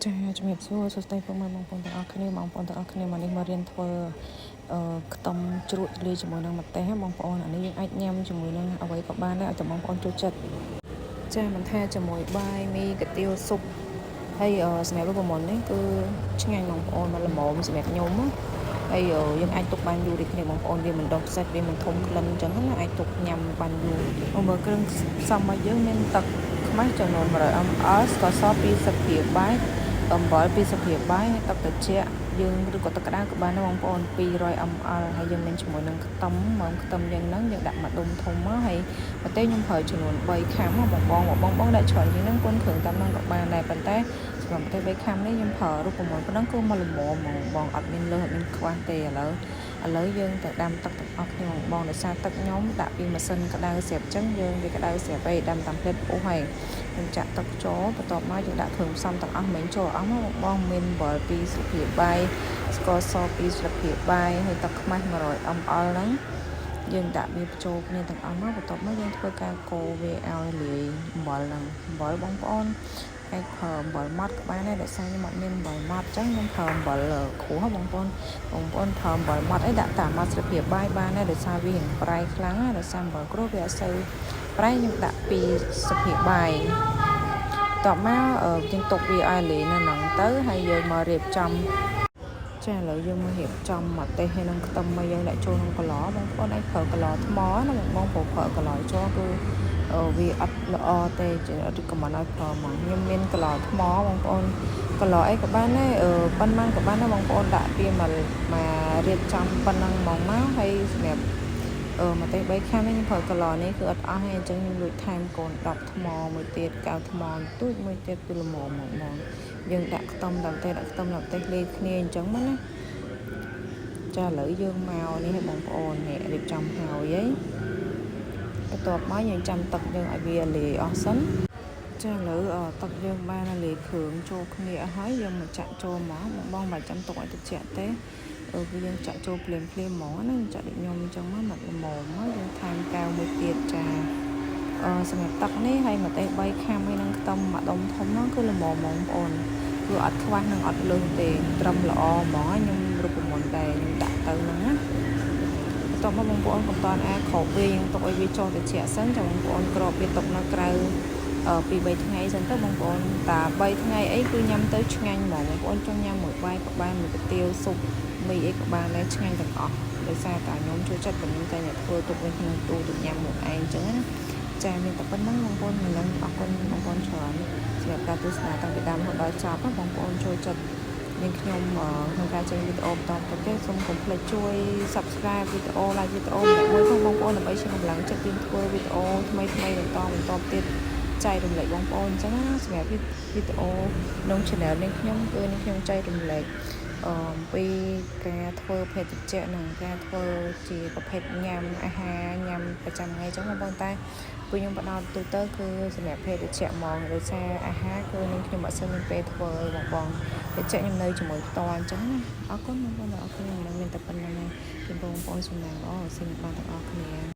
ចាជំរាបសួរសួស្តីពុកម៉ែបងប្អូនទាំងអស់គ្នាមកនេះមករៀនធ្វើខ្ទឹមជ្រក់លាយជាមួយនឹងម្ទេសបងប្អូនអានេះយើងអាចញ៉ាំជាមួយនឹងអ្វីក៏បានដែរឲ្យតែបងប្អូនចូលចិត្តចាមិនថាជាមួយបាយមីកាទៀវស៊ុបហើយសម្រាប់រូបមន្តនេះគឺឆ្ងាញ់បងប្អូនមកល្មមសម្រាប់ខ្ញុំហើយយើងអាចទុកបានយូរដូចគ្នាបងប្អូនវាមិនដុះផ្សិតវាមិនធំក្លិនអញ្ចឹងណាអាចទុកញ៉ាំបានយូរមើលគ្រឿងផ្សំរបស់យើងមានទឹកខ្មាស់ចំនួន100 ml ស្ករស20ព្រាបាយអំបិល20ព្រាបាយហើយទឹកត្រជាក់យើងឬក៏ទឹកក្តៅក៏បានដែរបងប្អូន200 ml ហើយយើងមានជាមួយនឹងខ្ទឹមមកខ្ទឹមយើងហ្នឹងយើងដាក់មួយដុំធំមកហើយប្រទេសខ្ញុំប្រើចំនួន3ខាំបងដាក់ច្រើនជាងហ្នឹងគុណគ្រឿងតាមហ្នឹងក៏បានដែរប៉ុន្តែសម្រាប់ប្រទេស3ខាំនេះខ្ញុំប្រើរូបមន្តប៉ុណ្ណឹងគឺមកល្មមបងអត់មានលើសអត់មានខ្វះទេឥឡូវយើងទៅដាំទឹកទាំងអស់គ្នាបងដោយសារទឹកខ្ញុំដាក់ពីម៉ាស៊ីនក្តៅស្រាប់អញ្ចឹងយើងវាក្តៅស្រាប់ហើយដាំតាមភ្លេតពុះហើយយើងចាក់ទឹកចូលបន្ទាប់មកយើងដាក់គ្រឿងផ្សំទាំងអស់មិនចូលអស់មកបងមានអំបិល2ស្លាបព្រាបាយស្ករស2ស្លាបព្រាបាយហើយទឹកខ្មាស់100 ml ហ្នឹងយើងដាក់វាបញ្ចូលគ្នាទាំងអស់មកបន្ទាប់មកយើងធ្វើការកូរវាឲ្យលាយអំបិលហ្នឹងអំបិលបងប្អូនអាចប្រើអំបិលម៉ត់ក៏បានដែរដោយសារខ្ញុំអត់មានអំបិលម៉ត់អញ្ចឹងខ្ញុំប្រើអំបិលក្រួសបងប្អូនប្រើអំបិលម៉ត់អីដាក់តាមម៉ត់ស្លាបព្រាបាយបានដែរដោយសារវារៀងប្រៃខ្លាំងណាដោយសារអំបិលក្រួសវាអត់សូវប្រៃខ្ញុំដាក់2ស្លាបព្រាបាយតបមកយើងទុកវាឲ្យលាយនៅហ្នឹងទៅហើយយើងមករៀបចំចាឥឡូវយើងមករៀបចំម្ទេសហើយនឹងខ្ទឹមមកយើងដាក់ចូលក្នុងកន្លបងប្អូនអាចប្រើកន្លថ្មណាបងប្រើកន្លជ័រគឺវាអត់ល្អទេអត់កំមិនឲ្យប្រើហ្មងខ្ញុំមានកន្លថ្មបងប្អូនកន្លអីក៏បានដែរប៉ុន្មានក៏បានដែរបងប្អូនដាក់វាមករៀបចំប៉ុណ្ណឹងហ្មងមកហើយសម្រាប់ម្ទេស3ខាំនេះខ្ញុំប្រើកន្លនេះគឺអត់អស់ទេអញ្ចឹងខ្ញុំលួចថែមកូន10ថ្មមួយទៀតកៅថ្មទូចមួយទៀតគឺល្មមហ្មងយើងដាក់ខ្ទឹមដាក់ខ្ទឹមដាក់ម្ទេសលាយគ្នាអញ្ចឹងមកណាចាឥឡូវយើងមកនេះឲ្យបងប្អូននេះរៀបចំហើយបន្ទាប់មកយើងចាំទឹកយើងឲ្យវាលាយអស់សិនចាឥឡូវទឹកយើងបានលាយគ្រឿងចូលគ្នាអស់ហើយយើងមកចាក់ចូលមកបងមិនចាំទុកឲ្យត្រជាក់ទេគឺយើងចាក់ចូលភ្លាមហ្មងណាចាក់ដូចខ្ញុំអញ្ចឹងមកល្មមមកយើងថែមកៅមួយទៀតចាសម្រាប់ទឹកនេះហើយម្ទេស3ខាំហើយនឹងខ្ទឹមមួយដុំធំហ្នឹងគឺល្មមបងប្អូនគឺអត់ខ្វះនឹងអត់លើសទេត្រឹមល្អហ្មងខ្ញុំរូបមន្តដែរខ្ញុំដាក់ទៅហ្នឹងណាបន្ទាប់មកបងប្អូនកុំតន់ក្របវាយើងទុកឲ្យវាចុះត្រជាក់សិនចាំបងប្អូនក្របវាទុកនៅក្រៅពី3ថ្ងៃសិនទៅបងប្អូនតា3ថ្ងៃអីគឺញ៉ាំទៅឆ្ងាញ់ហ្មងបងប្អូនចង់ញ៉ាំមួយបាយក៏បានមួយកាទៀវស៊ុបមីអីក៏បានដែរឆ្ងាញ់ទាំងអស់ដោយសារតែខ្ញុំចូលចិត្តខ្ញុំតែអ្នកធ្វើទុកនៅក្នុងទូទៅញ៉ាំមួយឯងអញ្ចឹងណាចាមានតែប៉ុណ្្នឹងបងប្អូនមិនដឹងអរគុណបងប្អូនច្រើនសម្រាប់ការទស្សនាតាំងពីដើមដល់ចប់បងប្អូនចូលចិត្តនាងខ្ញុំក្នុងការចេញវីដេអូបន្តទៅទៀតសូមកុំភ្លេចជួយ Subscribe វីដេអូ Like វីដេអូមួយផងបងប្អូនដើម្បីជួយកម្លាំងចិត្តយើងធ្វើវីដេអូថ្មីបន្តទៀតចែករំលែកបងប្អូនអញ្ចឹងណាសម្រាប់វីដេអូក្នុង Channel នាងខ្ញុំគឺនាងខ្ញុំចែករំលែកពីការធ្វើភេសជ្ជៈនិងការធ្វើជាប្រភេទញ៉ាំអាហារញ៉ាំប្រចាំថ្ងៃអញ្ចឹងបងប្អូនតែពួកខ្ញុំបដោតទូទៅគឺសម្រាប់ភេសជ្ជៈហ្មងដោយសារអាហារគឺនាងខ្ញុំអត់សូវមានពេលធ្វើបងភេសជ្ជៈខ្ញុំនៅជាមួយផ្ទាល់អញ្ចឹងណាអរគុណបងប្អូនអរគុណខ្ញុំមានតែប៉ុណ្្នឹងឯងជូនបងប្អូនសំណាងល្អសុខបានទាំងអស់គ្នា